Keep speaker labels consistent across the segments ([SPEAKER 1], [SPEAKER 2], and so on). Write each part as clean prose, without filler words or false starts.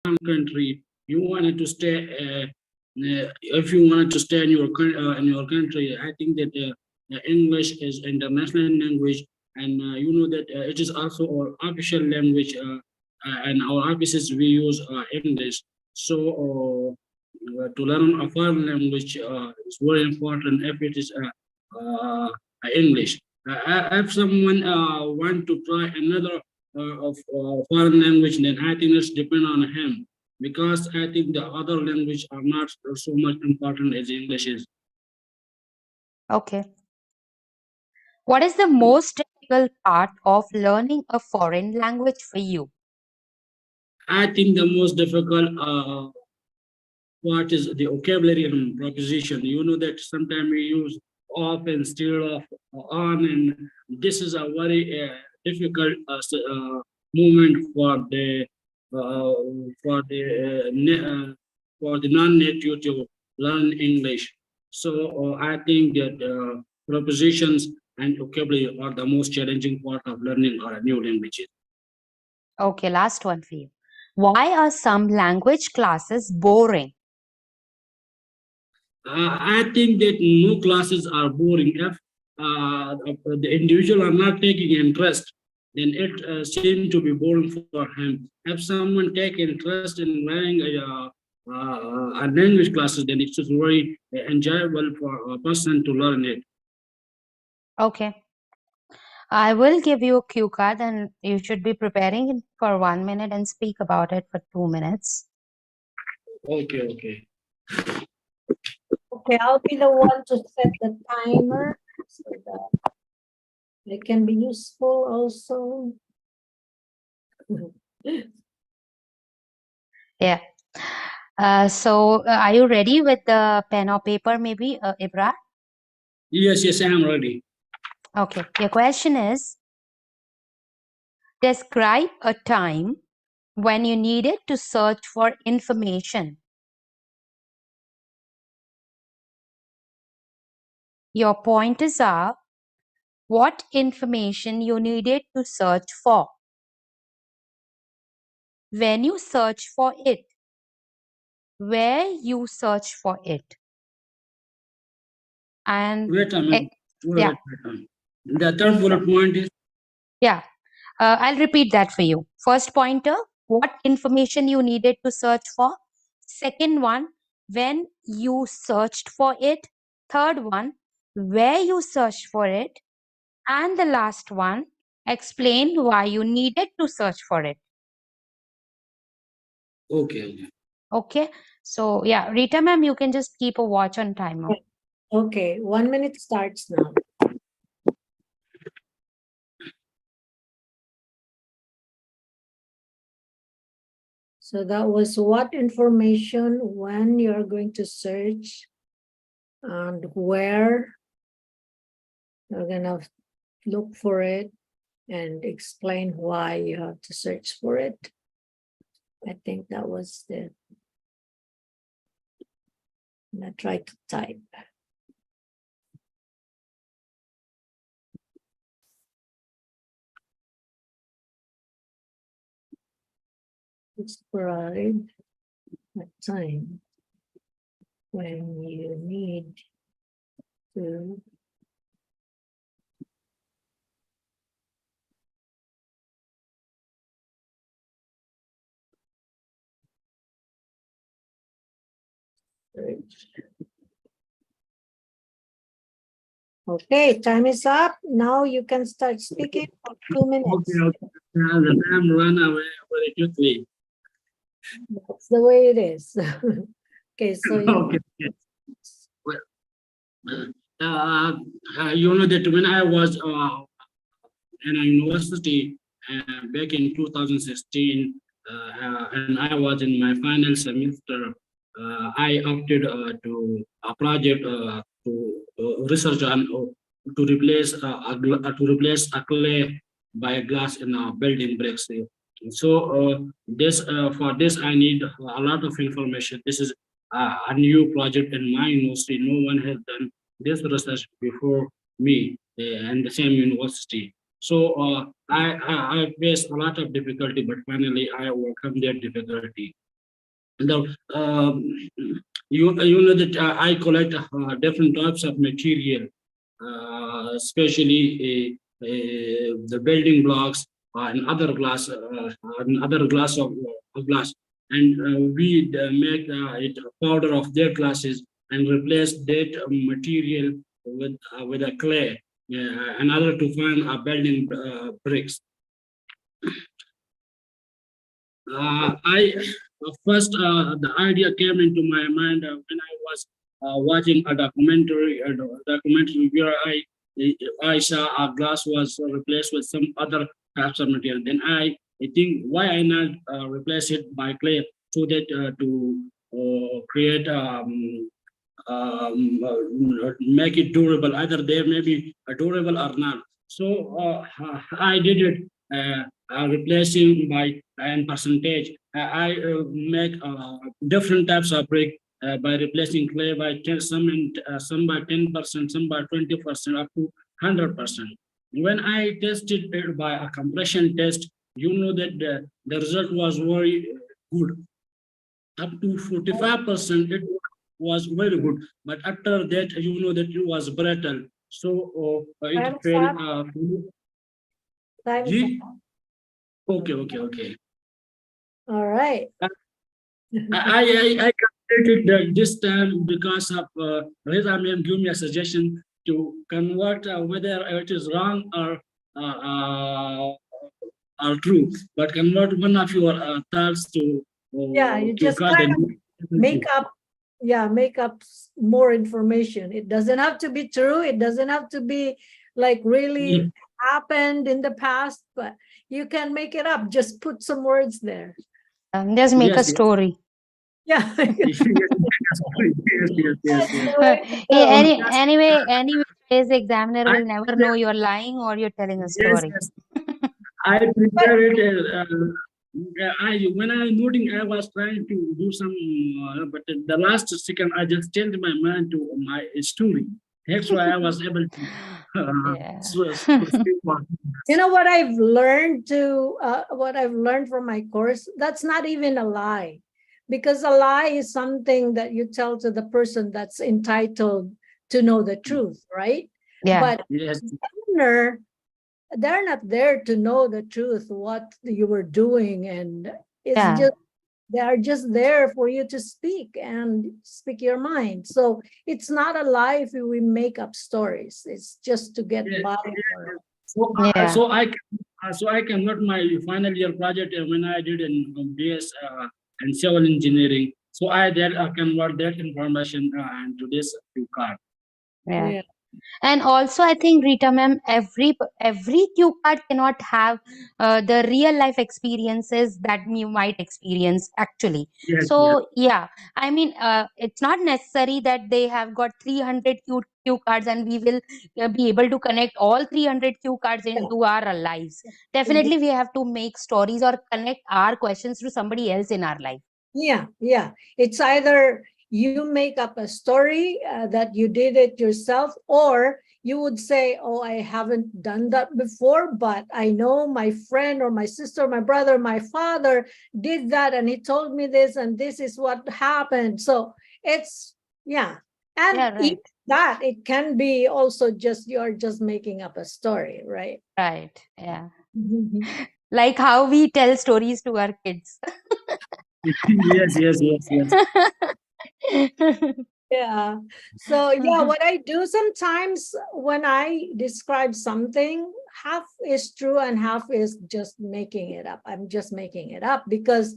[SPEAKER 1] country, you wanted to stay. If you wanted to stay in your country, I think that English is international language, and you know that it is also our official language. And our offices we use English. So to learn a foreign language is very important if it is English. If someone want to try another of foreign language, then I think it's depend on him, because I think the other language are not so much important as English is.
[SPEAKER 2] Okay. What is the most difficult part of learning a foreign language for you?
[SPEAKER 1] I think the most difficult part is the vocabulary and proposition. You know that sometimes we use off instead of on, and this is a very difficult movement uh, for the for the non-native to learn English. So I think that propositions and vocabulary are the most challenging part of learning a new language.
[SPEAKER 2] Okay, last one for you. Why are some language classes boring?
[SPEAKER 1] I think that no classes are boring. If the individual are not taking interest, then it seems to be boring for him. If someone take interest in learning a language classes, then it's just very enjoyable for a person to learn it.
[SPEAKER 2] Okay. I will give you a cue card and you should be preparing it for 1 minute and speak about it for 2 minutes.
[SPEAKER 1] Okay, okay.
[SPEAKER 3] Okay, I'll be the one to set the timer so that it can be useful also.
[SPEAKER 2] Yeah. So are you ready with the pen or paper maybe, Ibra?
[SPEAKER 1] Yes, yes, I am ready.
[SPEAKER 2] Okay. Your question is, describe a time when you needed to search for information. Your pointers are what information you needed to search for, when you search for it, where you search for it, and
[SPEAKER 1] Wait a minute.
[SPEAKER 2] yeah.
[SPEAKER 1] The third bullet point is?
[SPEAKER 2] Yeah, I'll repeat that for you. First pointer, what information you needed to search for. Second one, when you searched for it. Third one, where you searched for it. And the last one, explain why you needed to search for it.
[SPEAKER 1] Okay.
[SPEAKER 2] Okay, so yeah, Rita ma'am, you can just keep a watch on timer.
[SPEAKER 3] Okay, 1 minute starts now. So that was what information, when you're going to search, and where you're gonna look for it, and explain why you have to search for it. I think that was the. I'm gonna try to type. Describe a time when you need to search. Okay, time is up. Now you can start speaking for 2 minutes.
[SPEAKER 1] Okay. The time run away very quickly.
[SPEAKER 3] That's the way it is. Okay, so
[SPEAKER 1] Okay. Well, you know that when I was in a university back in 2016, and I was in my final semester, I opted to a project to research on to replace a clay by glass in building bricks. So this for this I need a lot of information. This is a new project in my university. No one has done this research before me in the same university. So I faced a lot of difficulty, but finally I overcome that difficulty. the you know that I collect different types of material, especially the building blocks and other glass of glass, and we make it a powder of their glasses and replace that material with a clay in order to find building bricks. I first the idea came into my mind when I was watching a documentary where I saw a glass was replaced with some other types of material. Then I think why I not replace it by clay so that to create make it durable. Either they may be durable or not. So I did it, replacing by and percentage. I make different types of brick by replacing clay by 10, some by 10%, some by 20%, up to 100%. When I tested it by a compression test, you know that the result was very good. Up to 45%, it was very good. But after that, you know that it was brittle. So it
[SPEAKER 3] Time's
[SPEAKER 1] fell.
[SPEAKER 3] up. Time's
[SPEAKER 1] Gee?
[SPEAKER 3] up.
[SPEAKER 1] Okay.
[SPEAKER 3] All right.
[SPEAKER 1] I calculated that this time because of Rita ma'am give me a suggestion to convert whether it is wrong uh, uh, or true, but convert one of your thoughts
[SPEAKER 3] Yeah, you
[SPEAKER 1] to
[SPEAKER 3] just
[SPEAKER 1] cut
[SPEAKER 3] kind
[SPEAKER 1] and
[SPEAKER 3] of make up, yeah, make up more information. It doesn't have to be true. It doesn't have to be like really happened in the past, but you can make it up. Just put some words there.
[SPEAKER 2] Just make a
[SPEAKER 1] yes,
[SPEAKER 2] story.
[SPEAKER 3] Yeah.
[SPEAKER 1] yes,
[SPEAKER 3] That's
[SPEAKER 1] yes.
[SPEAKER 3] the way to go.
[SPEAKER 2] Anyway, today's examiner
[SPEAKER 1] I
[SPEAKER 2] will never know you're lying or you're telling a
[SPEAKER 1] yes,
[SPEAKER 2] story.
[SPEAKER 1] yes. I
[SPEAKER 3] But
[SPEAKER 1] prepared it. When I noting, I was trying to do some, but at the last second, I just changed my mind to my story. That's why I was able to
[SPEAKER 2] Yeah.
[SPEAKER 1] speak one.
[SPEAKER 3] you know what I've learned from my course? That's not even a lie, because a lie is something that you tell to the person that's entitled to know the truth, right?
[SPEAKER 2] Yeah.
[SPEAKER 3] But
[SPEAKER 1] Yes,
[SPEAKER 3] examiner, they're not there to know the truth, what you were doing, and it's
[SPEAKER 2] Yeah.
[SPEAKER 3] just they are just there for you to speak and speak your mind. So it's not a lie if we make up stories. It's just to get
[SPEAKER 1] yes,
[SPEAKER 3] by.
[SPEAKER 1] yes. So,
[SPEAKER 2] Yeah.
[SPEAKER 1] so I convert my final year project when I did in BS and civil engineering. So I there convert that information into this to card.
[SPEAKER 2] Yeah.
[SPEAKER 3] Yeah.
[SPEAKER 2] And also, I think, Rita ma'am, every cue card cannot have the real life experiences that you might experience actually.
[SPEAKER 1] Yes, yes.
[SPEAKER 2] So yeah, I mean, it's not necessary that they have got 300 cue cards and we will be able to connect all 300 cue cards into our lives. Definitely, we have to make stories or connect our questions to somebody else in our life.
[SPEAKER 3] Yeah. It's either you make up a story that you did it yourself, or you would say, oh, I haven't done that before, but I know my friend or my sister, my brother, my father did that, and he told me this, and this is what happened. So it's, yeah. And
[SPEAKER 2] Yeah, right.
[SPEAKER 3] even that, it can be also just, you're just making up a story, right?
[SPEAKER 2] Right. Yeah. Like how we tell stories to our kids.
[SPEAKER 1] Yes.
[SPEAKER 3] Yeah. So yeah, what I do sometimes when I describe something, half is true and half is just making it up. I'm just making it up because,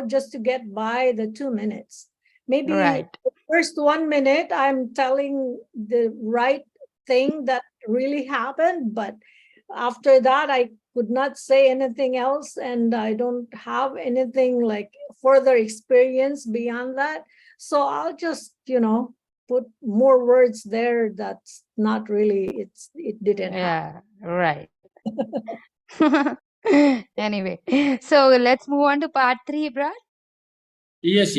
[SPEAKER 3] just to get by the 2 minutes. Maybe
[SPEAKER 2] Right.
[SPEAKER 3] the first 1 minute, I'm telling the right thing that really happened, but after that, I could not say anything else, and I don't have anything like further experience beyond that. So I'll just, put more words there that's not really, it didn't happen.
[SPEAKER 2] Yeah, right. Anyway, so let's move on to part 3, Brad.
[SPEAKER 1] Yes.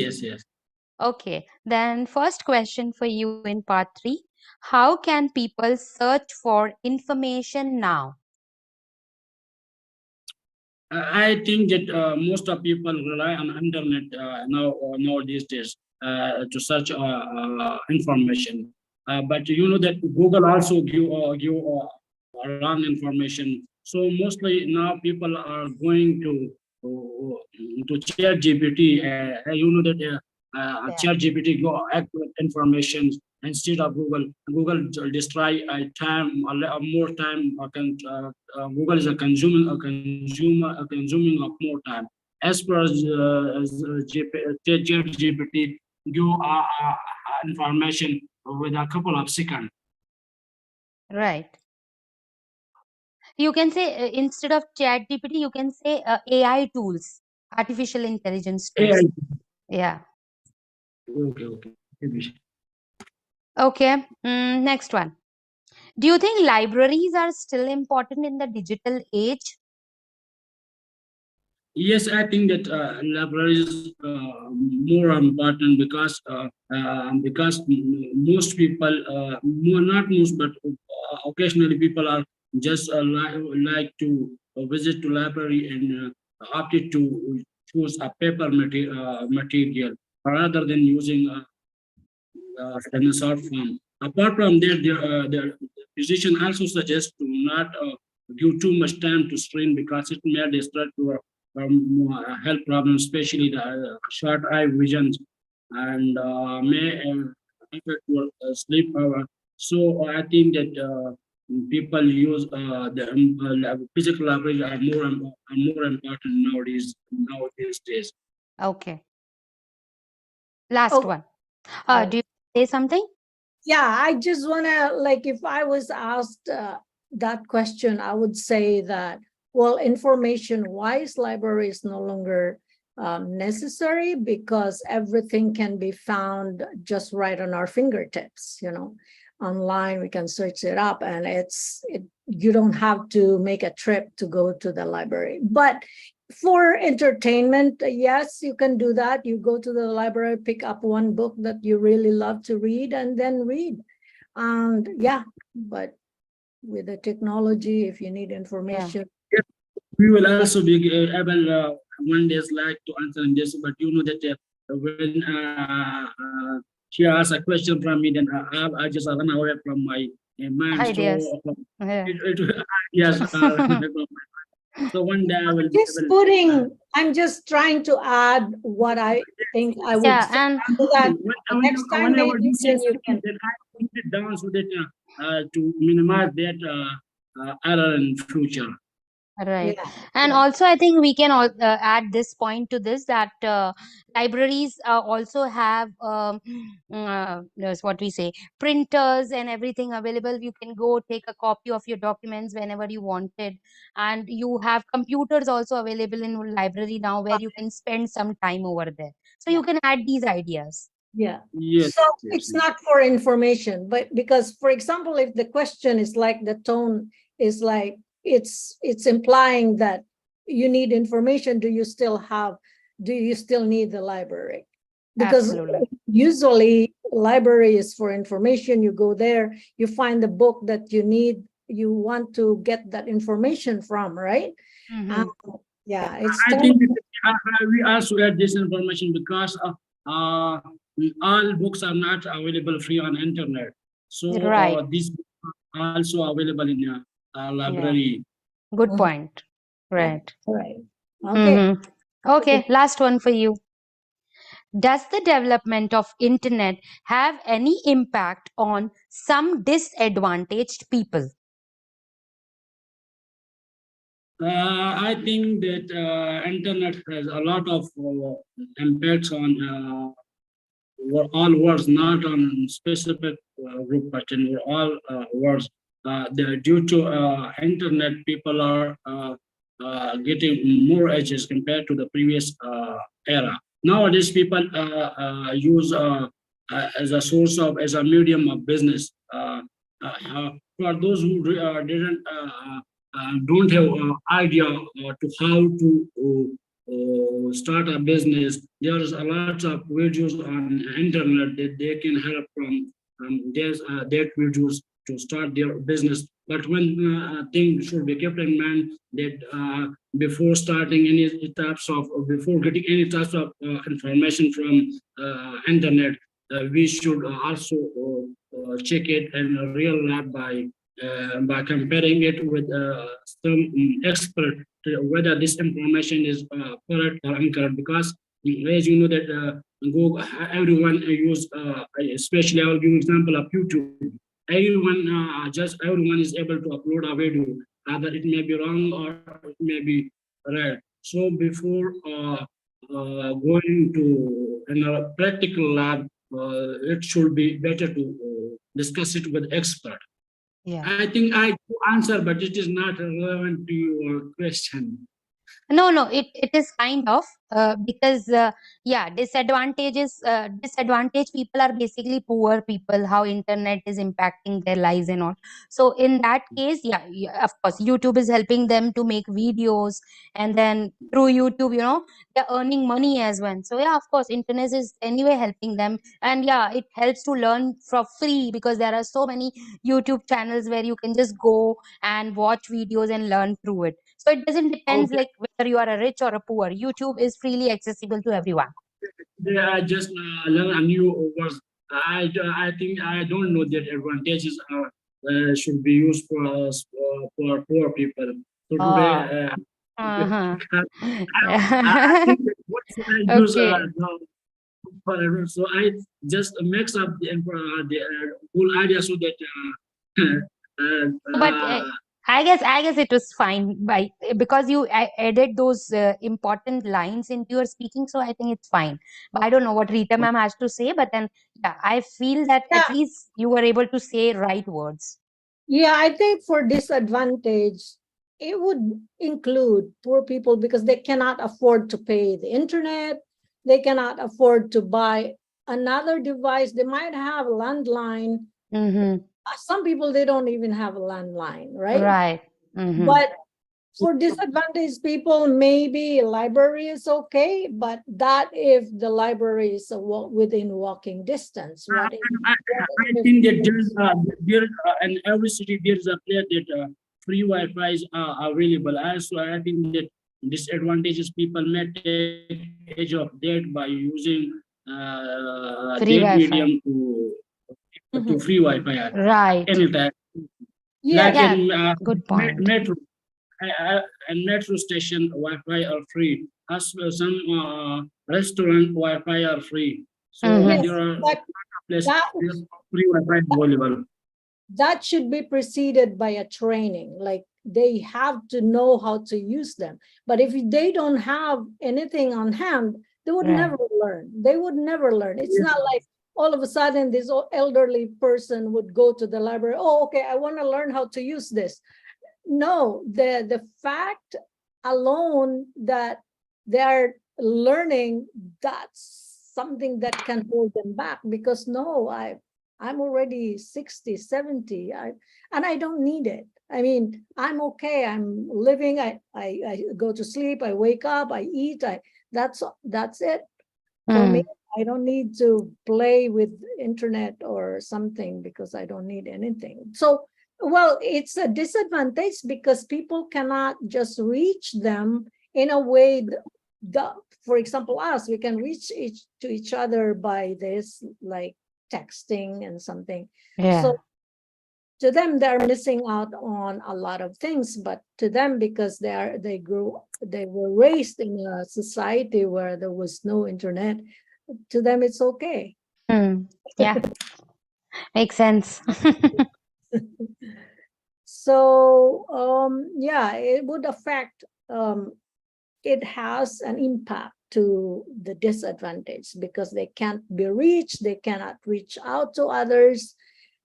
[SPEAKER 2] Okay, then first question for you in part 3. How can people search for information now?
[SPEAKER 1] I think that most of people rely on internet now these days to search information. But you know that Google also give wrong information. So mostly now people are going to Chat GPT. You know that
[SPEAKER 2] Yeah.
[SPEAKER 1] Chat GPT go accurate information instead of Google. Google destroy time, more time. Google is a consuming of more time. As far as ChatGPT give information with a couple of seconds.
[SPEAKER 2] Right. You can say instead of Chat GPT, you can say AI tools, artificial intelligence
[SPEAKER 1] AI.
[SPEAKER 2] tools. Yeah.
[SPEAKER 1] Okay.
[SPEAKER 2] Okay. Next one. Do you think libraries are still important in the digital age?
[SPEAKER 1] Yes, I think that libraries more important because most people, not most, but occasionally people are just like to visit to library and opted to choose a paper material rather than using in a short form. Apart from that, the physician also suggests to not give too much time to screen because it may distract your health problems, especially the short eye visions, and may affect your sleep hour. So I think that people use the physical library are more important nowadays days.
[SPEAKER 2] Okay. Last
[SPEAKER 3] Oh,
[SPEAKER 2] one.
[SPEAKER 3] uh,
[SPEAKER 2] Do you say something?
[SPEAKER 3] yeah, I just want to, like, if I was asked that question, I would say that, well, information-wise, library is no longer necessary because everything can be found just right on our fingertips, online. We can search it up, and you don't have to make a trip to go to the library. But for entertainment, yes, you can do that. You go to the library, pick up one book that you really love to read, and then read. And yeah, but with the technology, if you need information.
[SPEAKER 1] We will also be able one day like to answer in this, but you know that when she asks a question from me, then I just run away from my mind.
[SPEAKER 2] Ideas.
[SPEAKER 1] So
[SPEAKER 2] Yeah.
[SPEAKER 1] yes, so one day I will be
[SPEAKER 3] Just
[SPEAKER 1] able.
[SPEAKER 3] I'm just trying to add what I think I would
[SPEAKER 2] Yeah,
[SPEAKER 3] say,
[SPEAKER 2] and
[SPEAKER 3] so that next time
[SPEAKER 1] Whenever
[SPEAKER 3] maybe
[SPEAKER 1] you say
[SPEAKER 3] then you
[SPEAKER 1] something,
[SPEAKER 3] can.
[SPEAKER 1] then I put it down so that to minimize that error in future.
[SPEAKER 2] right.
[SPEAKER 3] Yeah,
[SPEAKER 2] And
[SPEAKER 3] yeah,
[SPEAKER 2] also, I think we can add this point to this that libraries also have there's what we say, printers and everything available. You can go take a copy of your documents whenever you wanted, and you have computers also available in library now where you can spend some time over there. So
[SPEAKER 3] yeah.
[SPEAKER 2] you can add these ideas.
[SPEAKER 3] Yeah.
[SPEAKER 1] Yes,
[SPEAKER 3] So
[SPEAKER 1] yes,
[SPEAKER 3] it's not for information, but because, for example, if the question is like, the tone is like, it's implying that you need information, do you still need the library? Because
[SPEAKER 2] Absolutely.
[SPEAKER 3] usually library is for information. You go there, you find the book that you need, you want to get that information from, right?
[SPEAKER 2] Mhm.
[SPEAKER 3] Yeah, it's
[SPEAKER 1] I think that, we also get this information because all books are not available free on internet. So
[SPEAKER 2] Right.
[SPEAKER 1] these books are also available in
[SPEAKER 2] Yeah.
[SPEAKER 1] library.
[SPEAKER 2] Good
[SPEAKER 3] Mhm.
[SPEAKER 2] point. Right.
[SPEAKER 3] Right. Okay.
[SPEAKER 2] Mm-hmm. Okay, last one for you. Does the development of internet have any impact on some disadvantaged people?
[SPEAKER 1] I think that internet has a lot of impacts on all words, not on specific group, but in all words. Due to internet, people are getting more edges compared to the previous era. Nowadays, people use as a source of, as a medium of business. For those who didn't don't have idea to how to start a business, there is a lot of videos on internet that they can help from. There's that videos to start their business. But one thing should be kept in mind that before starting any types of, before getting any types of information from internet, we should also check it in a real lab by comparing it with some expert whether this information is correct or incorrect. Because as you know that Google, everyone use, especially I will give example of YouTube. Everyone is able to upload a video. Either it may be wrong or it may be right. So before going to in a practical lab, it should be better to discuss it with expert.
[SPEAKER 2] Yeah.
[SPEAKER 1] I think I answer, but it is not relevant to your question.
[SPEAKER 2] No, it is kind of because yeah, disadvantage people are basically poor people, how internet is impacting their lives and all. So in that case, yeah, of course YouTube is helping them to make videos, and then through YouTube, they're earning money as well. So yeah, of course internet is anyway helping them, and yeah, it helps to learn for free because there are so many YouTube channels where you can just go and watch videos and learn through it. So it doesn't depends
[SPEAKER 1] Okay,
[SPEAKER 2] like whether you are a rich or a poor. YouTube is freely accessible to everyone.
[SPEAKER 1] I just learn a new words. I think I don't know that advantages are should be used for us for poor people. So today,
[SPEAKER 2] Oh. Uh-huh.
[SPEAKER 1] I think that what should I use
[SPEAKER 2] Okay.
[SPEAKER 1] now for everyone? So I just mix up the whole idea so that
[SPEAKER 2] But I guess it was fine because you added those important lines into your speaking, so I think it's fine. But I don't know what Rita ma'am has to say, but then yeah, I feel that
[SPEAKER 3] Yeah.
[SPEAKER 2] at least you were able to say right words.
[SPEAKER 3] Yeah, I think for disadvantage, it would include poor people because they cannot afford to pay the internet. They cannot afford to buy another device. They might have a landline.
[SPEAKER 2] Mm-hmm.
[SPEAKER 3] Some people, they don't even have a landline, right?
[SPEAKER 2] Right. Mm-hmm.
[SPEAKER 3] But for disadvantaged people, maybe library is okay, but that if the library is within walking distance. What
[SPEAKER 1] I think that there in every city there is a place that free Wi-Fi is available. Also, I think that disadvantages people may take advantage of that by using
[SPEAKER 2] Free
[SPEAKER 1] that
[SPEAKER 2] Wi-Fi.
[SPEAKER 1] medium to free Wi-Fi at
[SPEAKER 2] Right.
[SPEAKER 1] any time.
[SPEAKER 3] Yeah,
[SPEAKER 1] Like
[SPEAKER 2] Yeah.
[SPEAKER 1] in
[SPEAKER 2] Good point.
[SPEAKER 1] metro, and metro station Wi-Fi are free. As some restaurant Wi-Fi are free. So
[SPEAKER 2] Mhm.
[SPEAKER 3] yes,
[SPEAKER 1] there are
[SPEAKER 3] but
[SPEAKER 1] places
[SPEAKER 3] that
[SPEAKER 1] where free Wi-Fi is available.
[SPEAKER 3] that should be preceded by a training. Like they have to know how to use them. But if they don't have anything on hand, they would
[SPEAKER 2] Right.
[SPEAKER 3] never learn. They would never learn. It's not like all of a sudden this elderly person would go to the library. Oh, okay, I want to learn how to use this. No, the fact alone that they're learning, that's something that can hold them back because no, I'm already 60, 70, and I don't need it. I mean, I'm okay. I'm living. I go to sleep. I wake up. I eat. That's it for me. I don't need to play with internet or something because I don't need anything. So, well, it's a disadvantage because people cannot just reach them in a way for example, us, we can reach to each other by this, like texting and something.
[SPEAKER 2] Yeah.
[SPEAKER 3] So to them, they're missing out on a lot of things, but to them, because they were raised in a society where there was no internet, to them it's okay.
[SPEAKER 2] Yeah. Makes sense.
[SPEAKER 3] So yeah, it would affect, it has an impact to the disadvantage because they can't be reached, they cannot reach out to others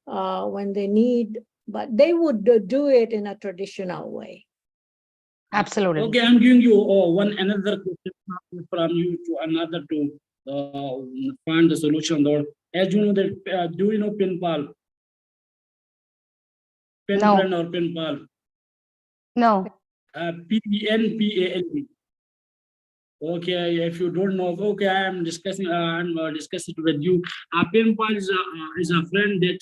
[SPEAKER 3] when they need, but they would do it in a traditional way.
[SPEAKER 2] Absolutely.
[SPEAKER 1] Okay, I'm giving you another question from you to another to find the solution. Or as you know that, do you know pin pal? Pen
[SPEAKER 2] No.
[SPEAKER 1] friend or pen pal?
[SPEAKER 2] No.
[SPEAKER 1] PENPAL. Okay, if you don't know, okay, I'm discussing with you. Pen pal is a friend that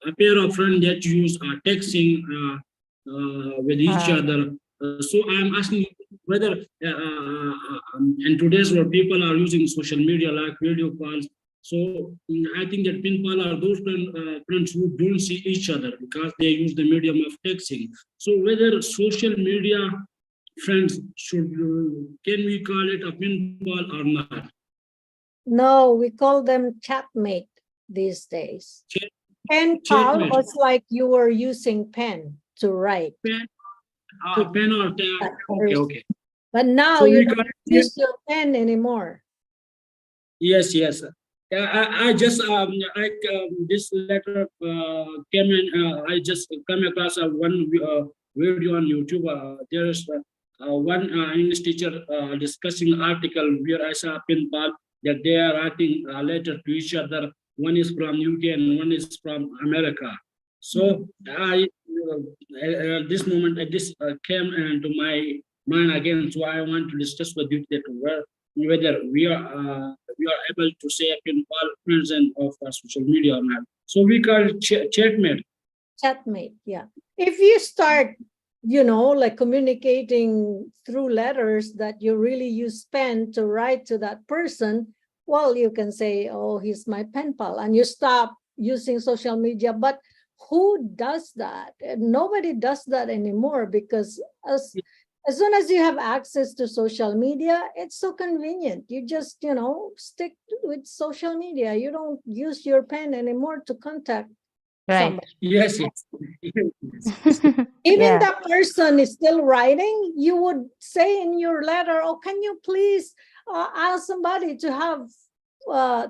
[SPEAKER 1] a pair of friends that use texting with each other. So I am asking whether in today's world people are using social media like video calls. So I think that pen pal are those friends who don't see each other because they use the medium of texting. So whether social media friends should can we call it a pen pal or not?
[SPEAKER 3] No, we call them chatmate these days.
[SPEAKER 1] Chat,
[SPEAKER 3] Pen pal
[SPEAKER 1] chatmate,
[SPEAKER 3] was like you were using pen to write.
[SPEAKER 1] pen,
[SPEAKER 3] to
[SPEAKER 1] pen or tab.
[SPEAKER 3] that
[SPEAKER 1] Okay,
[SPEAKER 3] person.
[SPEAKER 1] okay.
[SPEAKER 3] But now
[SPEAKER 1] So
[SPEAKER 3] you
[SPEAKER 1] we
[SPEAKER 3] don't
[SPEAKER 1] call it,
[SPEAKER 3] use your pen anymore.
[SPEAKER 1] yes, yes. I just this letter came in. I just come across one video on YouTube. There's one English teacher discussing article where I saw a pen pal that they are writing a letter to each other. One is from UK and one is from America. So I this moment this came into my mind again. So I want to discuss with you that whether we are able to say in all friends and of social media or not. So we call it chatmate.
[SPEAKER 3] Chatmate, yeah. If you start, like communicating through letters that you really use pen to write to that person, well, you can say, oh, he's my pen pal, and you stop using social media. But who does that? Nobody does that anymore, because as soon as you have access to social media, it's so convenient. You just, stick with social media. You don't use your pen anymore to contact
[SPEAKER 2] Right.
[SPEAKER 3] somebody.
[SPEAKER 1] Yes, yes.
[SPEAKER 3] Even
[SPEAKER 2] Yeah.
[SPEAKER 3] that person is still writing, you would say in your letter, oh, can you please ask somebody to have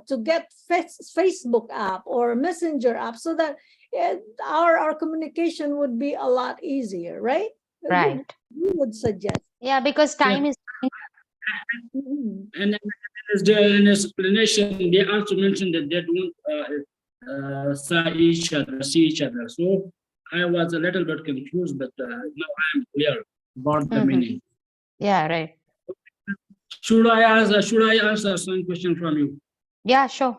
[SPEAKER 3] to get Facebook app or Messenger app, so that our communication would be a lot easier, right?
[SPEAKER 2] Right.
[SPEAKER 3] You would suggest.
[SPEAKER 2] Yeah, because time is
[SPEAKER 3] Mhm.
[SPEAKER 1] And in explanation, they also mentioned that they don't see each other. So I was a little bit confused, but now I am clear about the meaning.
[SPEAKER 2] Yeah, right.
[SPEAKER 1] Should I answer some question from you?
[SPEAKER 2] Yeah, sure.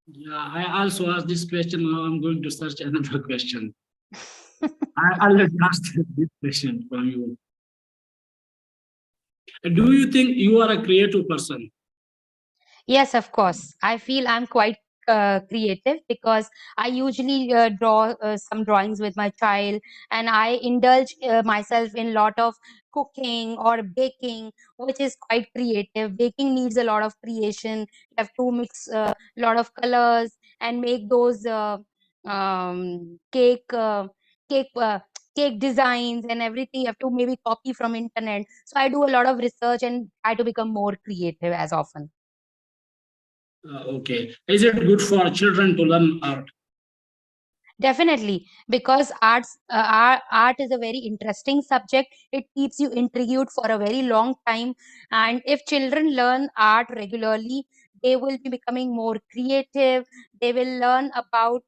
[SPEAKER 1] Yeah, I also asked this question. Now I'm going to search another question. I already asked this question from you. Do you think you are a creative person?
[SPEAKER 2] Yes, of course. I feel I'm quite creative because I usually draw some drawings with my child, and I indulge myself in a lot of cooking or baking, which is quite creative. Baking needs a lot of creation. You have to mix a lot of colors and make those cake cake cake designs and everything. You have to maybe copy from internet. So I do a lot of research and try to become more creative as often.
[SPEAKER 1] Okay. Is it good for children to learn art?
[SPEAKER 2] Definitely, because art is a very interesting subject. It keeps you intrigued for a very long time, and if children learn art regularly, they will be becoming more creative. They will learn about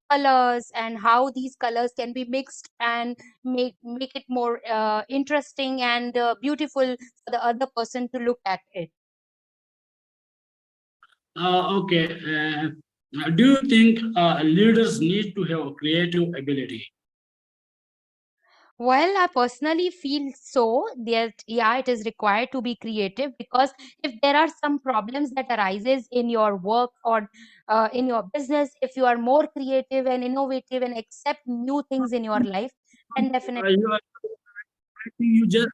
[SPEAKER 2] colors and how these colors can be mixed and make it more interesting and beautiful for the other person to look at it.
[SPEAKER 1] Okay. Do you think leaders need to have creative ability?
[SPEAKER 2] Well, I personally feel so that yeah, it is required to be creative, because if there are some problems that arises in your work or in your business, if you are more creative and innovative and accept new things in your life, then definitely.
[SPEAKER 1] I think you just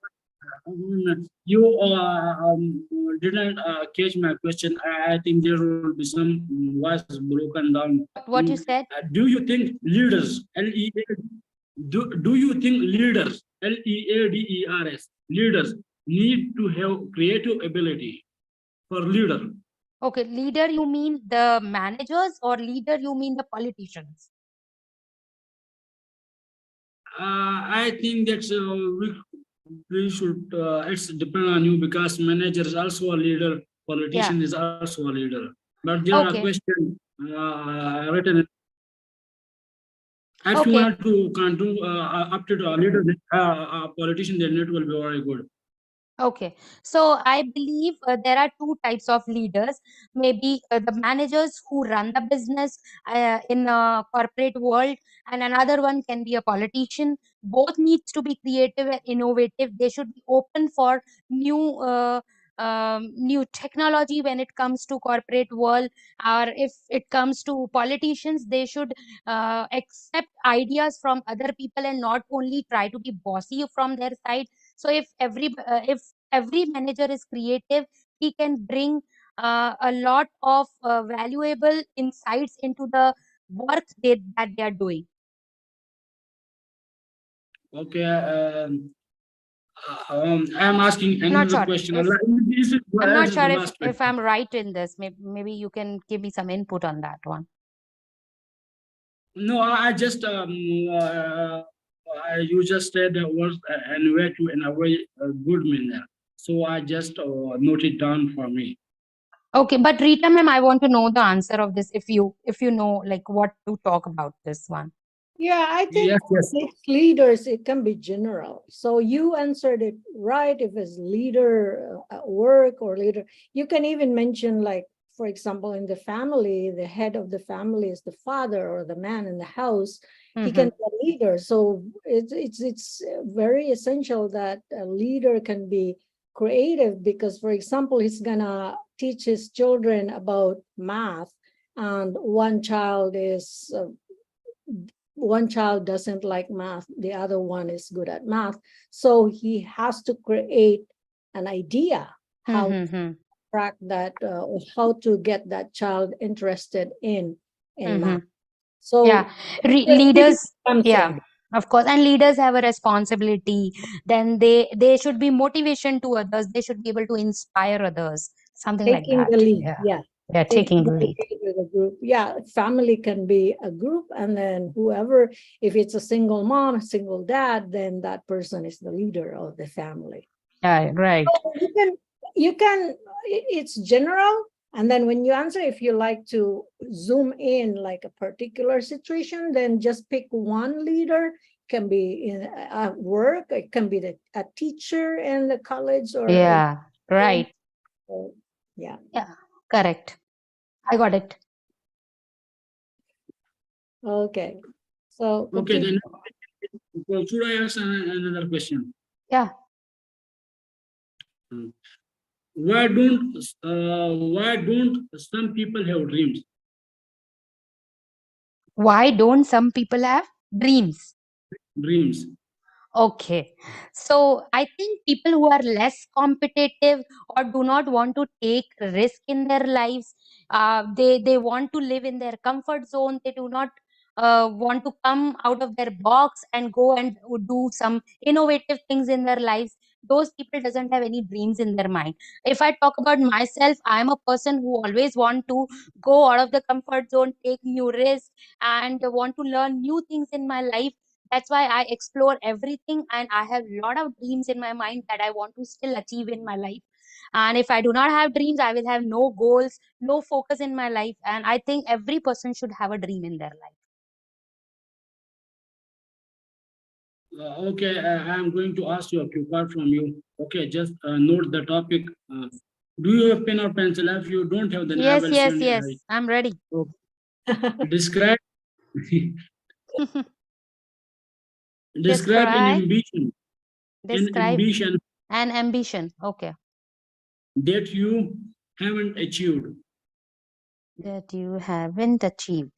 [SPEAKER 1] you didn't catch my question. I think there will be some voice broken down.
[SPEAKER 2] What you said.
[SPEAKER 1] Do you think leaders, do you think leaders, leaders, leaders need to have creative ability for leader?
[SPEAKER 2] Okay, leader, you mean the managers, or leader, you mean the politicians?
[SPEAKER 1] I think that's we should. It's depend on you because manager is also a leader,
[SPEAKER 2] Yeah.
[SPEAKER 1] politician is also a leader. But there are
[SPEAKER 2] Okay.
[SPEAKER 1] questions written. If you
[SPEAKER 2] Okay.
[SPEAKER 1] want to can do up to a leader, politician, then it will be very good.
[SPEAKER 2] Okay, so I believe there are two types of leaders. Maybe the managers who run the business in a corporate world, and another one can be a politician. Both needs to be creative and innovative. They should be open for new new technology when it comes to corporate world, or if it comes to politicians, they should accept ideas from other people and not only try to be bossy from their side. So if every manager is creative, he can bring a lot of valuable insights into the work that they are doing.
[SPEAKER 1] Okay. I am asking
[SPEAKER 2] I'm not
[SPEAKER 1] another
[SPEAKER 2] sure
[SPEAKER 1] question.
[SPEAKER 2] if
[SPEAKER 1] This is,
[SPEAKER 2] I'm
[SPEAKER 1] that
[SPEAKER 2] not
[SPEAKER 1] is the
[SPEAKER 2] sure
[SPEAKER 1] last
[SPEAKER 2] if
[SPEAKER 1] question.
[SPEAKER 2] I'm right in this. Maybe you can give me some input on that one.
[SPEAKER 1] No, I just you just said the words and where to in a very good manner. So I just note it down for me.
[SPEAKER 2] Okay, but Rita ma'am, I want to know the answer of this if you know like what to talk about this one.
[SPEAKER 3] Yeah, I think
[SPEAKER 1] Yes, yes.
[SPEAKER 3] it's leaders, it can be general. So you answered it right. If it's leader at work or leader, you can even mention, like, for example, in the family, the head of the family is the father or the man in the house. He can be a leader. So it's very essential that a leader can be creative, because, for example, he's gonna teach his children about math, and one child doesn't like math, the other one is good at math. So he has to create an idea how to track that, or how to get that child interested in math. So
[SPEAKER 2] Yeah,
[SPEAKER 3] leaders
[SPEAKER 2] leaders.
[SPEAKER 3] comes
[SPEAKER 2] Yeah,
[SPEAKER 3] in.
[SPEAKER 2] of course, and leaders have a responsibility. Then they should be motivation to others. They should be able to inspire others. Something like
[SPEAKER 3] Taking
[SPEAKER 2] that.
[SPEAKER 3] the lead,
[SPEAKER 2] Yeah,
[SPEAKER 3] yeah.
[SPEAKER 2] yeah, taking the
[SPEAKER 3] The
[SPEAKER 2] lead.
[SPEAKER 3] lead with a group. Yeah, family can be a group, and then whoever, if it's a single mom, a single dad, then that person is the leader of the family.
[SPEAKER 2] Yeah, right.
[SPEAKER 3] You can it's general, and then when you answer, if you like to zoom in like a particular situation, then just pick one leader. Can be in at work, it can be a teacher in the college, or
[SPEAKER 2] Yeah, right.
[SPEAKER 3] yeah.
[SPEAKER 2] Yeah, correct. I got it.
[SPEAKER 3] Okay, so
[SPEAKER 1] Okay,
[SPEAKER 3] continue.
[SPEAKER 1] then should I ask another question?
[SPEAKER 2] Yeah.
[SPEAKER 1] Hmm. Why don't some people have dreams?
[SPEAKER 2] Why don't some people have dreams?
[SPEAKER 1] Dreams.
[SPEAKER 2] Okay. So I think people who are less competitive or do not want to take risk in their lives, they want to live in their comfort zone. They do not want to come out of their box and go and do some innovative things in their lives. Those people doesn't have any dreams in their mind. If I talk about myself, I am a person who always want to go out of the comfort zone, take new risks, and want to learn new things in my life. That's why I explore everything, and I have a lot of dreams in my mind that I want to still achieve in my life. And if I do not have dreams, I will have no goals, no focus in my life. And I think every person should have a dream in their life.
[SPEAKER 1] Okay, I'm going to ask you a few cards from you. Okay, just note the topic. Do you have pen or pencil? If you don't have, then I
[SPEAKER 2] Yes,
[SPEAKER 1] will
[SPEAKER 2] yes,
[SPEAKER 1] send.
[SPEAKER 2] yes. I'm ready.
[SPEAKER 1] Describe describe
[SPEAKER 2] Describe,
[SPEAKER 1] an
[SPEAKER 2] describe
[SPEAKER 1] ambition
[SPEAKER 2] an ambition. Okay.
[SPEAKER 1] that you haven't achieved.
[SPEAKER 2] That you haven't achieved.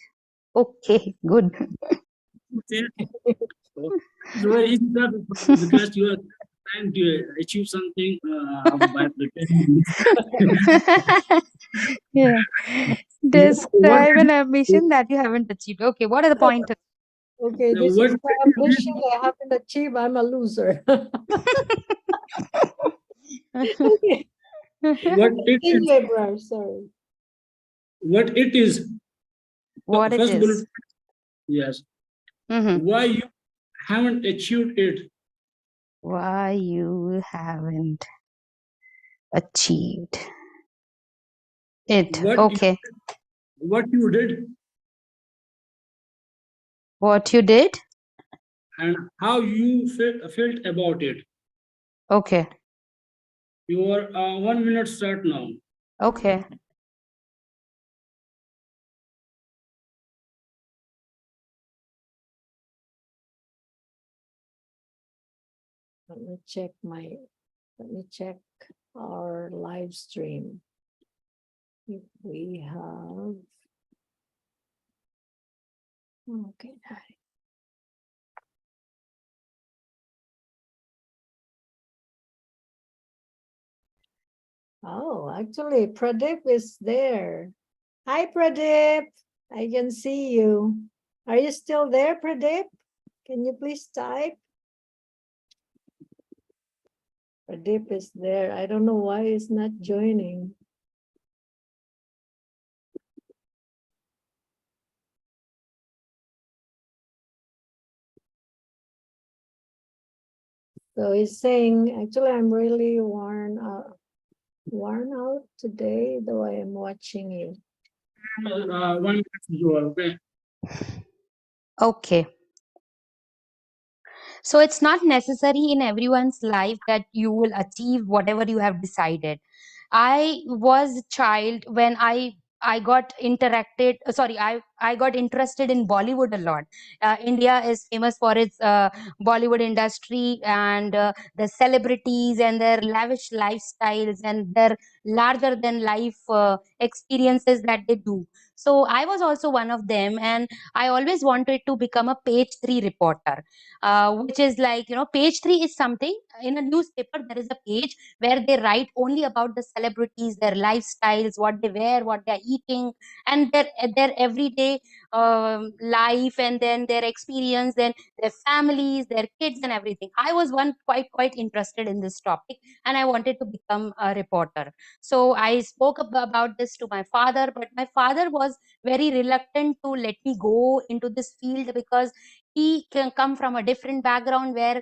[SPEAKER 2] Okay, good.
[SPEAKER 1] Okay, so it's very easy topic because you are trying to achieve something by preparing.
[SPEAKER 2] Yeah.
[SPEAKER 1] What
[SPEAKER 2] Describe an ambition that you haven't achieved. Okay, what are the pointers?
[SPEAKER 3] Okay, this
[SPEAKER 1] what
[SPEAKER 3] is my ambition I haven't achieved, I'm a loser. Okay.
[SPEAKER 1] what it is?
[SPEAKER 3] Continue, Abraham, sorry.
[SPEAKER 1] What it is?
[SPEAKER 2] What it
[SPEAKER 1] First of all,
[SPEAKER 2] is.
[SPEAKER 1] yes.
[SPEAKER 2] Mm-hmm.
[SPEAKER 1] Why you haven't achieved it?
[SPEAKER 2] Why you haven't achieved it.
[SPEAKER 1] What you,
[SPEAKER 2] Okay.
[SPEAKER 1] what you did
[SPEAKER 2] What you did.
[SPEAKER 1] and how you felt about it.
[SPEAKER 2] Okay.
[SPEAKER 1] Your 1 minute start now.
[SPEAKER 2] Okay.
[SPEAKER 3] Let me check our live stream. If we have, okay. Oh, actually, Pradeep is there. Hi, Pradeep. I can see you. Are you still there, Pradeep? Can you please type? Pradeep is there. I don't know why he's not joining. So he's saying, actually, I'm really worn out today, though I am watching you.
[SPEAKER 1] 1 minute to go, okay?
[SPEAKER 2] Okay. So it's not necessary in everyone's life that you will achieve whatever you have decided. I was a child when I got I got interested in Bollywood a lot. India is famous for its Bollywood industry and the celebrities and their lavish lifestyles and their larger than life experiences that they do. So I was also one of them, and I always wanted to become a page 3 reporter, which is like, page 3 is something in a newspaper. There is a page where they write only about the celebrities, their lifestyles, what they wear, what they're eating, and their everyday life, and then their experience, then their families, their kids, and everything. I was one quite interested in this topic, and I wanted to become a reporter. So I spoke about this to my father, but my father was very reluctant to let me go into this field, because he can come from a different background where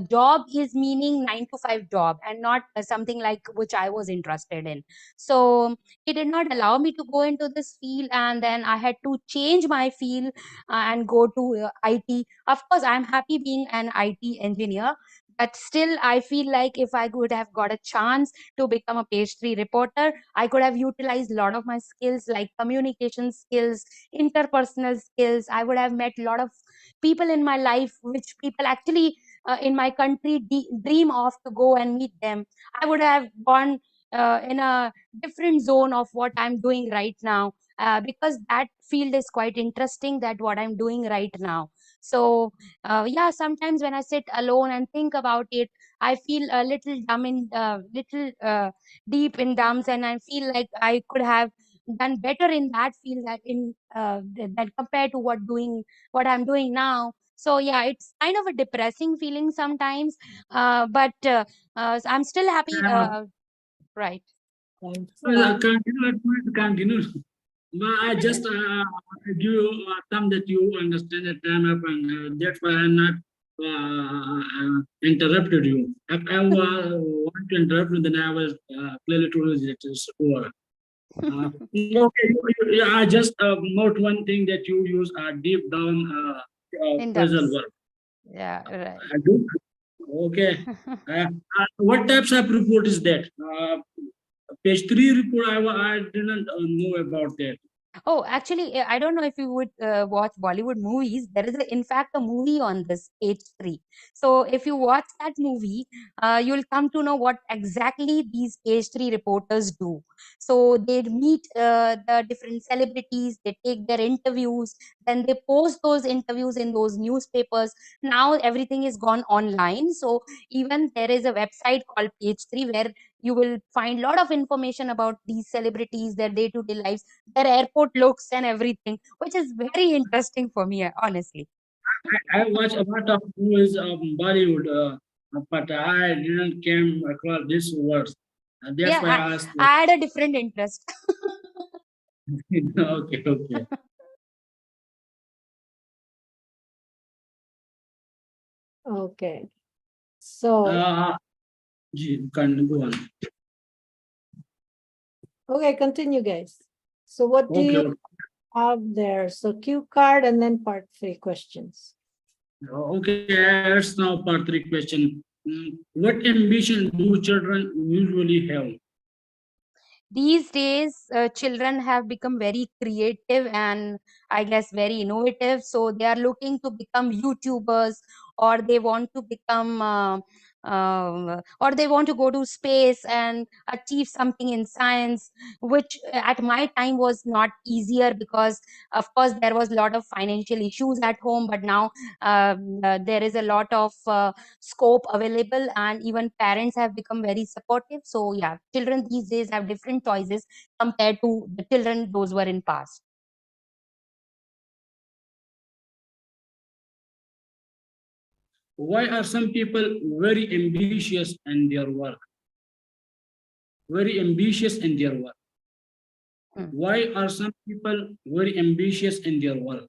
[SPEAKER 2] job is meaning 9 to 5 job, and not something like which I was interested in. So he did not allow me to go into this field, and then I had to change my field and go to IT. Of course, I'm happy being an IT engineer, but still I feel like if I could have got a chance to become a page 3 reporter, I could have utilized a lot of my skills, like communication skills, interpersonal skills. I would have met a lot of people in my life which people actually in my country dream of to go and meet them. I would have gone in a different zone of what I'm doing right now, because that field is quite interesting, that what I'm doing right now. So yeah, sometimes when I sit alone and think about it, I feel a little dumb in little deep in dumps, and I feel like I could have done better in that field, that compared to what I'm doing now. So yeah, it's kind of a depressing feeling sometimes, but I'm still happy. Right.
[SPEAKER 3] Thanks.
[SPEAKER 1] Continue. No, I just give you some that you understand the time up, and that's why I'm not interrupted you. If I want to interrupt you, then I will clearly told you that it's over. Okay, I just note one thing that you use deep down
[SPEAKER 2] In
[SPEAKER 1] phrasal
[SPEAKER 2] dumps.
[SPEAKER 1] verb.
[SPEAKER 2] Yeah, right.
[SPEAKER 1] I do. Okay. What types of report is that? Page 3 report, I didn't know about that.
[SPEAKER 2] Oh, actually, I don't know if you would watch Bollywood movies. There is, in fact, a movie on this page 3. So, if you watch that movie, you'll come to know what exactly these page 3 reporters do. So, they meet the different celebrities, they take their interviews, then they post those interviews in those newspapers. Now, everything is gone online. So, even there is a website called page 3 where you will find a lot of information about these celebrities, their day to day lives, their airport looks, and everything, which is very interesting for me, honestly.
[SPEAKER 1] I watch a lot of movies of Bollywood, but I didn't came across these words. And that's
[SPEAKER 2] Yeah,
[SPEAKER 1] why I asked you.
[SPEAKER 2] I had a different interest.
[SPEAKER 1] Okay, okay.
[SPEAKER 3] Okay. So,
[SPEAKER 1] You can go on.
[SPEAKER 3] okay, continue, guys. So what do
[SPEAKER 1] Okay,
[SPEAKER 3] you have there? So cue card and then part 3 questions.
[SPEAKER 1] okay. Let's now part 3 question. What ambition do children usually have?
[SPEAKER 2] These days, children have become very creative and I guess very innovative. So they are looking to become YouTubers, or they want to become, or they want to go to space and achieve something in science, which at my time was not easier because, of course, there was a lot of financial issues at home. But now there is a lot of scope available, and even parents have become very supportive. So yeah, children these days have different choices compared to the children those were in past.
[SPEAKER 1] Why are some people very ambitious in their work? Very ambitious in their work.
[SPEAKER 2] Hmm.
[SPEAKER 1] Why are some people very ambitious in their work?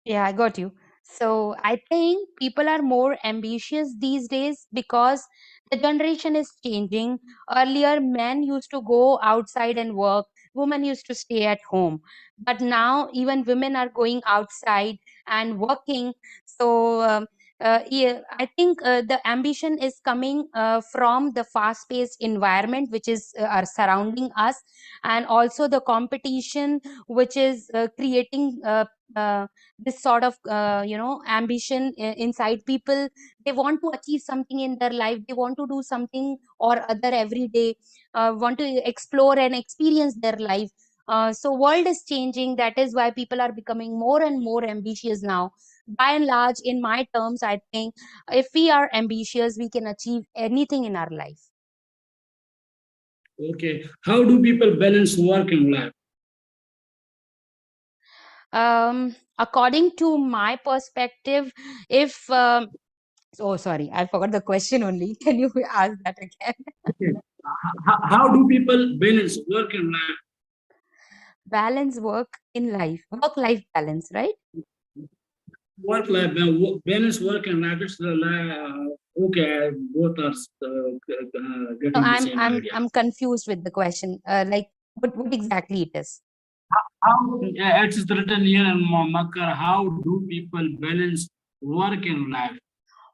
[SPEAKER 2] Yeah, I got you. So I think people are more ambitious these days because the generation is changing. Earlier, men used to go outside and work, women used to stay at home. But now, even women are going outside and working. So, yeah, I think the ambition is coming from the fast paced environment which is are surrounding us, and also the competition which is creating. This sort of ambition inside people. They want to achieve something in their life, they want to do something or other every day, want to explore and experience their life. So world is changing, that is why people are becoming more and more ambitious now. By and large, in my terms, I think if we are ambitious, we can achieve anything in our life.
[SPEAKER 1] Okay. How do people balance work and life?
[SPEAKER 2] According to my perspective, if oh, sorry, I forgot the question only. Can you ask that again?
[SPEAKER 1] Okay. How do people balance work and life?
[SPEAKER 2] Balance work life balance, right?
[SPEAKER 1] Work life balance work and life. It's okay. Both are
[SPEAKER 2] No,
[SPEAKER 1] getting the
[SPEAKER 2] I'm
[SPEAKER 1] same
[SPEAKER 2] I'm
[SPEAKER 1] idea.
[SPEAKER 2] I'm confused with the question. Like what exactly it is?
[SPEAKER 1] How it is written here in Makar? How do people balance work and life?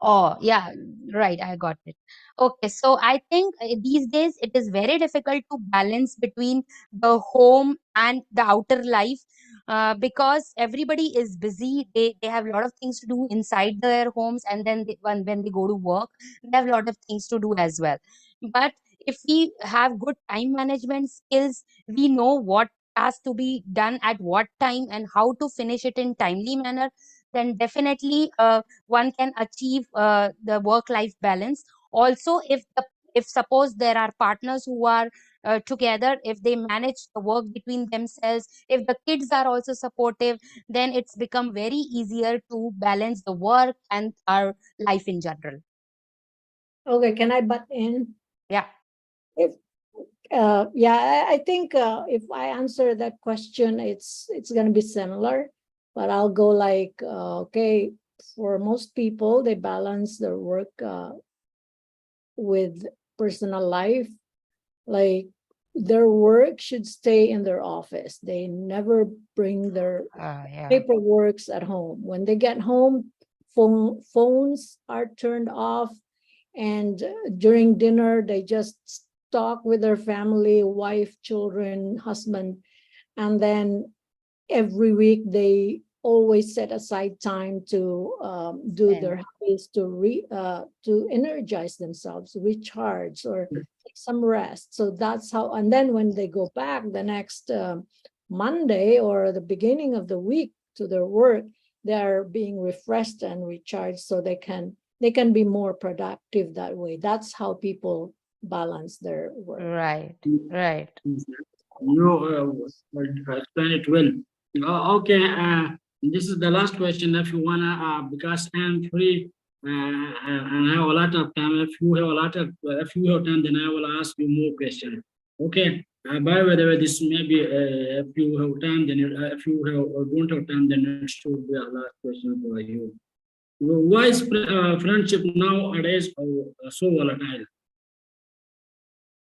[SPEAKER 2] Oh, yeah, right. I got it. Okay, so I think these days it is very difficult to balance between the home and the outer life, because everybody is busy. They have a lot of things to do inside their homes, and then when they go to work, they have a lot of things to do as well. But if we have good time management skills, we know what has to be done at what time and how to finish it in timely manner, then definitely one can achieve the work life balance. Also, if suppose there are partners who are together, if they manage the work between themselves, if the kids are also supportive, then it's become very easier to balance the work and our life in general.
[SPEAKER 3] Okay, can I butt in?
[SPEAKER 2] Yeah.
[SPEAKER 3] If yeah, I think if I answer that question, it's going to be similar, but I'll go like okay, for most people, they balance their work with personal life. Like their work should stay in their office. They never bring their
[SPEAKER 2] Yeah.
[SPEAKER 3] paperworks at home. When they get home, phones are turned off, and during dinner, they just talk with their family, wife, children, husband, and then every week they always set aside time to do their hobbies, to energize themselves, recharge, or take some rest. So that's how. And then when they go back the next Monday or the beginning of the week to their work, they're being refreshed and recharged, so they can be more productive that way. That's how people balance their work.
[SPEAKER 2] Right.
[SPEAKER 1] You explain it well. Okay, this is the last question. If you wanna, because I'm free and I have a lot of time. If you have time, then I will ask you more questions. Okay. By the way, this may be if you have time, then if you have or don't have time, then it should be a last question for you. Why is friendship nowadays so volatile?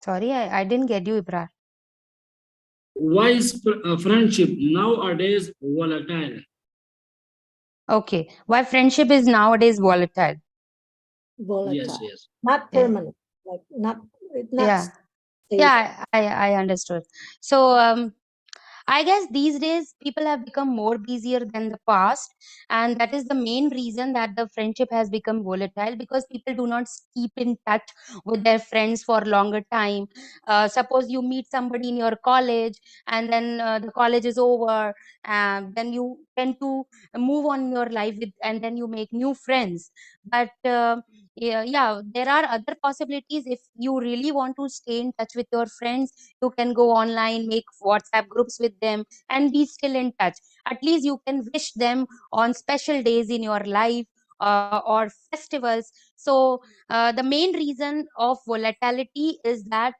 [SPEAKER 2] Sorry, I didn't get you, Ibra.
[SPEAKER 1] Why is friendship nowadays volatile?
[SPEAKER 2] Okay, why friendship is nowadays volatile?
[SPEAKER 3] volatile,
[SPEAKER 1] yes.
[SPEAKER 3] not
[SPEAKER 2] Yeah.
[SPEAKER 3] permanent, like not
[SPEAKER 2] Yeah.
[SPEAKER 3] stable.
[SPEAKER 2] Yeah, I understood. So I guess these days people have become more busier than the past, and that is the main reason that the friendship has become volatile, because people do not keep in touch with their friends for longer time. Suppose you meet somebody in your college, and then the college is over, and then you tend to move on in your life with, and then you make new friends. But there are other possibilities. If you really want to stay in touch with your friends, you can go online, make WhatsApp groups with them, and be still in touch. At least you can wish them on special days in your life, or festivals. So the main reason of volatility is that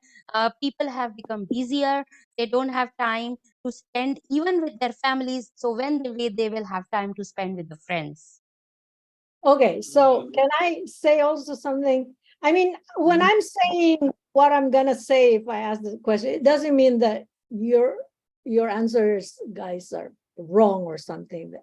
[SPEAKER 2] people have become busier. They don't have time to spend even with their families, so when they will have time to spend with the friends.
[SPEAKER 3] Okay, so can I say also something? I mean, when I'm saying what I'm gonna say, if I ask the question, it doesn't mean that your answers, guys, are wrong or something.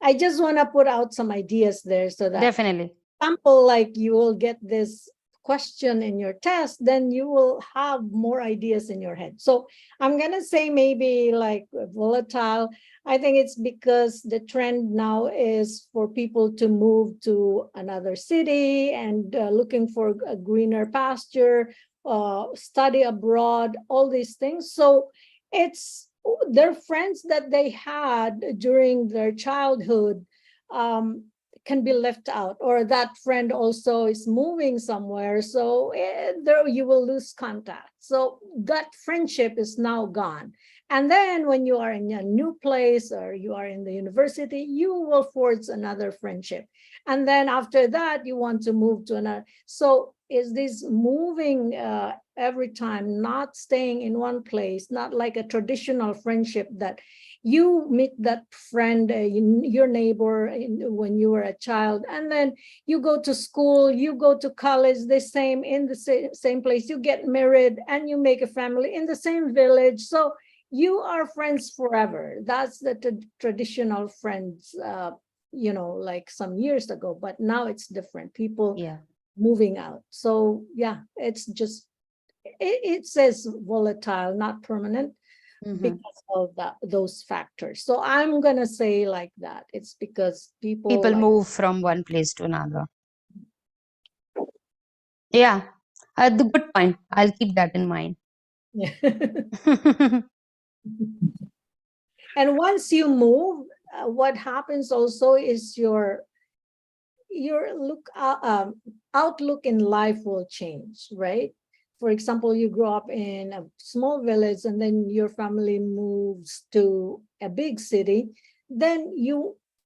[SPEAKER 3] I just want to put out some ideas there so that,
[SPEAKER 2] Definitely.
[SPEAKER 3] example, like you will get this question in your test, then you will have more ideas in your head. So I'm gonna say maybe like volatile. I think it's because the trend now is for people to move to another city and looking for a greener pasture, study abroad, all these things. So it's their friends that they had during their childhood can be left out, or that friend also is moving somewhere, so there you will lose contact, so that friendship is now gone. And then when you are in a new place or you are in the university, you will forge another friendship, and then after that you want to move to another. So is this moving every time, not staying in one place, not like a traditional friendship that you meet that friend, your neighbor when you were a child, and then you go to school, you go to college, the same in the same place, you get married and you make a family in the same village, so you are friends forever. That's the traditional friends, like some years ago, but now it's different, people
[SPEAKER 2] Yeah.
[SPEAKER 3] moving out. So yeah, it's just it says volatile, not permanent, because of those factors. So I'm gonna say like that. It's because people
[SPEAKER 2] People
[SPEAKER 3] like
[SPEAKER 2] move from one place to another. Yeah, the good point. I'll keep that in mind.
[SPEAKER 3] and once you move, what happens also is your outlook in life will change, right? For example, you grow up in a small village and then your family moves to a big city, then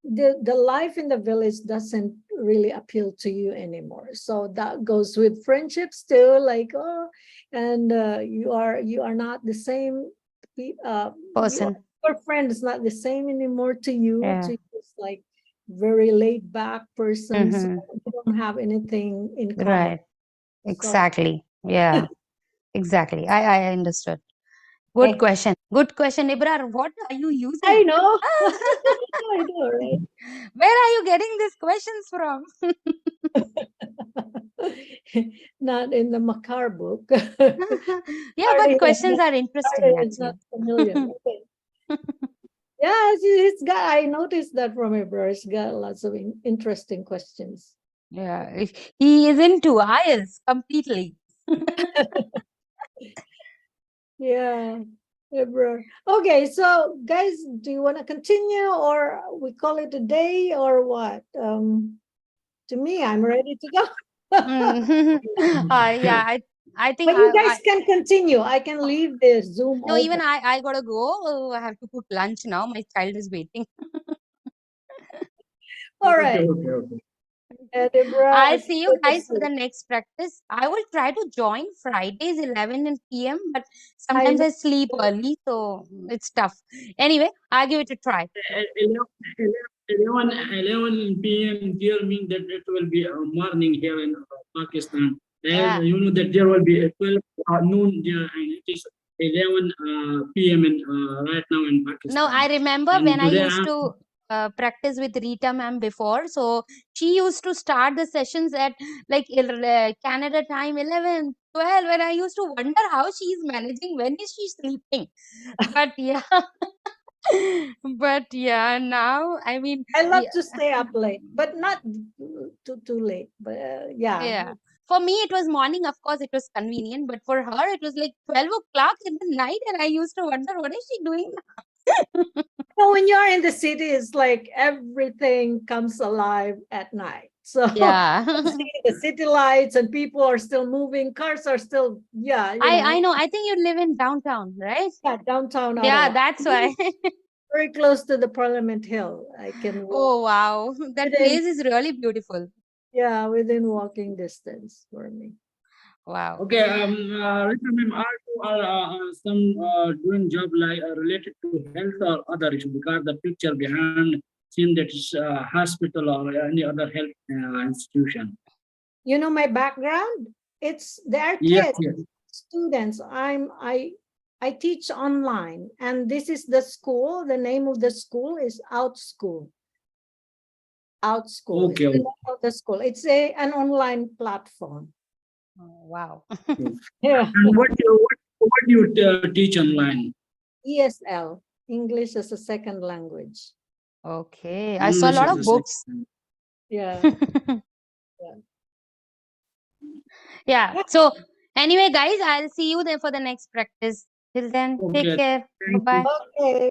[SPEAKER 3] the life in the village doesn't really appeal to you anymore. So that goes with friendships too, like, and you are not the same
[SPEAKER 2] Person.
[SPEAKER 3] your friend is not the same anymore to you.
[SPEAKER 2] Yeah.
[SPEAKER 3] To you, it's like very laid back person, so
[SPEAKER 2] Mm-hmm.
[SPEAKER 3] you don't have anything in common.
[SPEAKER 2] Right.
[SPEAKER 3] So
[SPEAKER 2] Exactly. Yeah. Exactly. I understood. Good question. Good question, Ibrar. What are you
[SPEAKER 3] I
[SPEAKER 2] using?
[SPEAKER 3] know. I know, right?
[SPEAKER 2] Where are you getting these questions from?
[SPEAKER 3] Not in the Makar book.
[SPEAKER 2] Yeah, but questions are interesting
[SPEAKER 3] It's not
[SPEAKER 2] actually.
[SPEAKER 3] familiar. Okay. Yeah, it's got. I noticed that from my brother. It's got lots of interesting questions.
[SPEAKER 2] Yeah, he is into IELTS completely.
[SPEAKER 3] Yeah, February. Okay, so guys, do you want to continue or we call it a day or what? To me, I'm ready to go.
[SPEAKER 2] Yeah, I think
[SPEAKER 3] But you guys can continue. I can leave the Zoom
[SPEAKER 2] no, even
[SPEAKER 3] open.
[SPEAKER 2] I gotta go. I have to cook lunch now. My child is waiting.
[SPEAKER 3] All
[SPEAKER 1] Okay,
[SPEAKER 3] right.
[SPEAKER 1] okay.
[SPEAKER 3] Deborah,
[SPEAKER 2] I'll
[SPEAKER 3] it's
[SPEAKER 2] see you
[SPEAKER 3] good to
[SPEAKER 2] guys
[SPEAKER 3] see
[SPEAKER 2] for
[SPEAKER 3] you.
[SPEAKER 2] the next practice. I will try to join Fridays 11 p.m. but
[SPEAKER 3] I
[SPEAKER 2] sometimes
[SPEAKER 3] know.
[SPEAKER 2] I sleep early, so it's tough. Anyway, I'll give it a try.
[SPEAKER 1] 11 p.m. there means that it will be morning here in Pakistan. As
[SPEAKER 2] Yeah.
[SPEAKER 1] you know that there will be 12 noon there, and it is 11 p.m. in right now in
[SPEAKER 2] No,
[SPEAKER 1] Pakistan.
[SPEAKER 2] I remember when
[SPEAKER 1] And
[SPEAKER 2] I
[SPEAKER 1] today
[SPEAKER 2] used to practiced with Rita ma'am before. So she used to start the sessions at like Canada time 11, 12, and I used to wonder how she's managing. When is she sleeping? But yeah, but yeah, now I mean,
[SPEAKER 3] I love
[SPEAKER 2] yeah,
[SPEAKER 3] to stay up late, but not too late. But yeah,
[SPEAKER 2] yeah. For me, it was morning. Of course, it was convenient, but for her, it was like 12 o'clock in the night, and I used to wonder, what is she doing now?
[SPEAKER 3] so when you're in the city, it's like everything comes alive at night. So
[SPEAKER 2] Yeah.
[SPEAKER 3] you see the city lights and people are still moving, cars are still, yeah,
[SPEAKER 2] I know. I think you live in downtown, right?
[SPEAKER 3] yeah, downtown
[SPEAKER 2] Yeah,
[SPEAKER 3] Ottawa.
[SPEAKER 2] that's why.
[SPEAKER 3] Very close to the Parliament Hill. I can walk
[SPEAKER 2] Oh, wow. That
[SPEAKER 3] within,
[SPEAKER 2] place is really beautiful.
[SPEAKER 3] yeah, within walking distance for me.
[SPEAKER 2] Wow.
[SPEAKER 1] Okay, Rita ma'am, are you some doing job like related to health or other issue? Because the picture behind seen that is hospital or any other health institution.
[SPEAKER 3] You know my background? They're
[SPEAKER 1] Yes,
[SPEAKER 3] kids,
[SPEAKER 1] yes.
[SPEAKER 3] students. I teach online, and this is the school. The name of the school is Out School. Out School. It's
[SPEAKER 1] Okay,
[SPEAKER 3] the name of the school. It's an online platform.
[SPEAKER 2] Oh, wow.
[SPEAKER 1] okay.
[SPEAKER 3] Yeah.
[SPEAKER 1] And what do you teach online?
[SPEAKER 3] ESL, English as a second language.
[SPEAKER 2] Okay. I saw a
[SPEAKER 1] English
[SPEAKER 2] lot
[SPEAKER 1] as
[SPEAKER 2] of
[SPEAKER 1] a
[SPEAKER 2] books.
[SPEAKER 1] second.
[SPEAKER 3] Yeah.
[SPEAKER 2] Yeah. So anyway, guys, I'll see you there for the next practice. Till then, take
[SPEAKER 1] Okay,
[SPEAKER 2] care.
[SPEAKER 1] thank you.
[SPEAKER 2] Bye-bye.
[SPEAKER 3] Okay.